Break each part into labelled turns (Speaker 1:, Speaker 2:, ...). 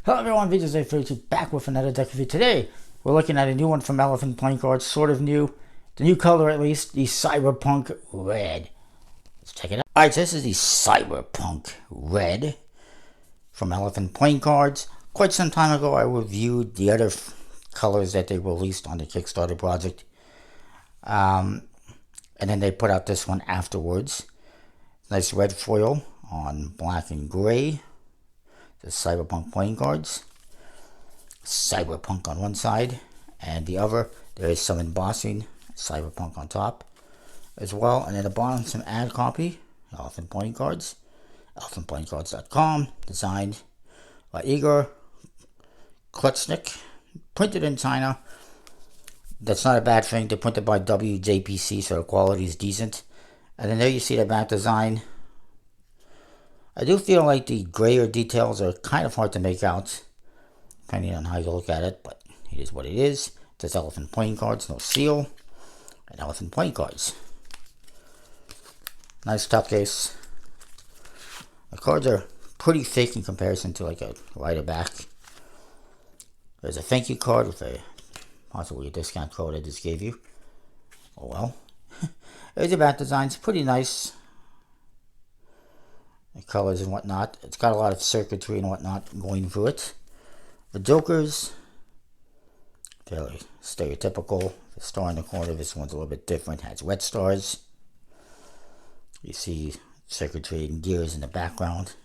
Speaker 1: Hello everyone, Videos Day 32 back with another deck review. Today, we're looking at a new one from Elephant Playing Cards, sort of new. The new color at least, the Cyberpunk Red. Let's check it out. Alright, so this is the Cyberpunk Red from Elephant Playing Cards. Quite some time ago, I reviewed the other colors that they released on the Kickstarter project. And then they put out this one afterwards. Nice red foil on black and gray. The Cyberpunk playing cards. Cyberpunk on one side, and the other, there is some embossing, Cyberpunk on top as well. And at the bottom, some ad copy, Elephant Playing Cards, elephantplayingcards.com, designed by Igor Klutznik, printed in China. That's not a bad thing. They're printed by WJPC, so the quality is decent. And then there you see the back design. I do feel like the grayer details are kind of hard to make out, depending on how you look at it, but it is what it is. It says Elephant Playing Cards, no seal, and Elephant Playing Cards. Nice top case. The cards are pretty thick in comparison to like a lighter back. There's a thank you card with a possibly a discount code I just gave you. Oh well. There's the back design. It's pretty nice. The colors and whatnot. It's got a lot of circuitry and whatnot going through it. The Jokers, fairly stereotypical. The star in the corner, this one's a little bit different. Has red stars. You see circuitry and gears in the background.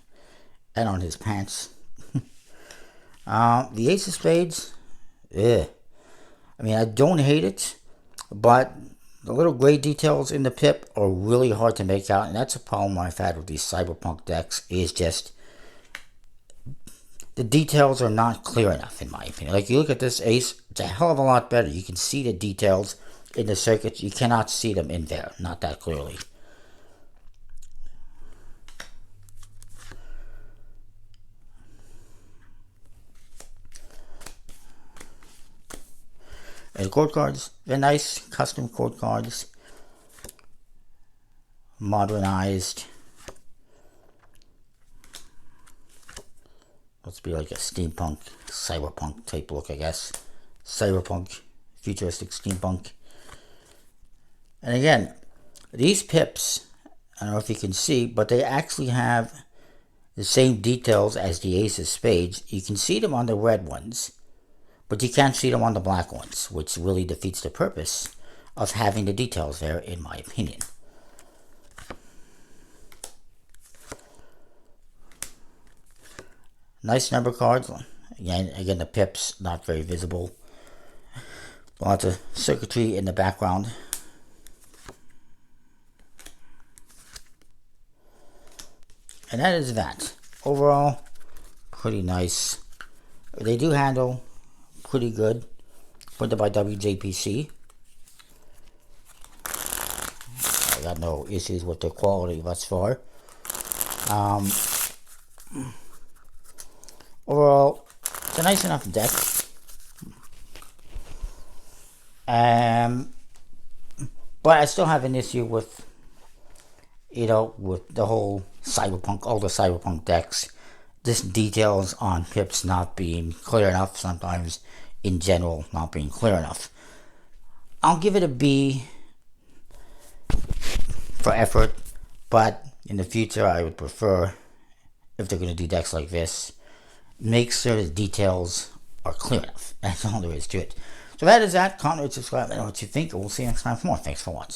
Speaker 1: And on his pants. The Ace of Spades, I mean, I don't hate it, but the little gray details in the pip are really hard to make out, and that's a problem I've had with these Cyberpunk decks, is just the details are not clear enough, in my opinion. Like, you look at this ace, it's a hell of a lot better. You can see the details in the circuits. You cannot see them in there, not that clearly. And code cards, they're nice, custom code cards, modernized. Let's be like a steampunk, cyberpunk type look, I guess. Cyberpunk, futuristic steampunk. And again, these pips, I don't know if you can see, but they actually have the same details as the Ace of Spades. You can see them on the red ones, but you can't see them on the black ones, which really defeats the purpose of having the details there, in my opinion. Nice number cards. Again, the pips, not very visible. Lots of circuitry in the background. And that is that. Overall, pretty nice. They do handle pretty good. Printed by WJPC. I got no issues with the quality thus far. Overall, it's a nice enough deck. But I still have an issue with, with the whole Cyberpunk, all the Cyberpunk decks. Just details on pips not being clear enough, sometimes in general not being clear enough. I'll give it a B for effort, but in the future I would prefer, if they're going to do decks like this, make sure the details are clear enough. That's all there is to it. So that is that. Comment, rate, subscribe, let me know what you think, and we'll see you next time for more. Thanks for watching.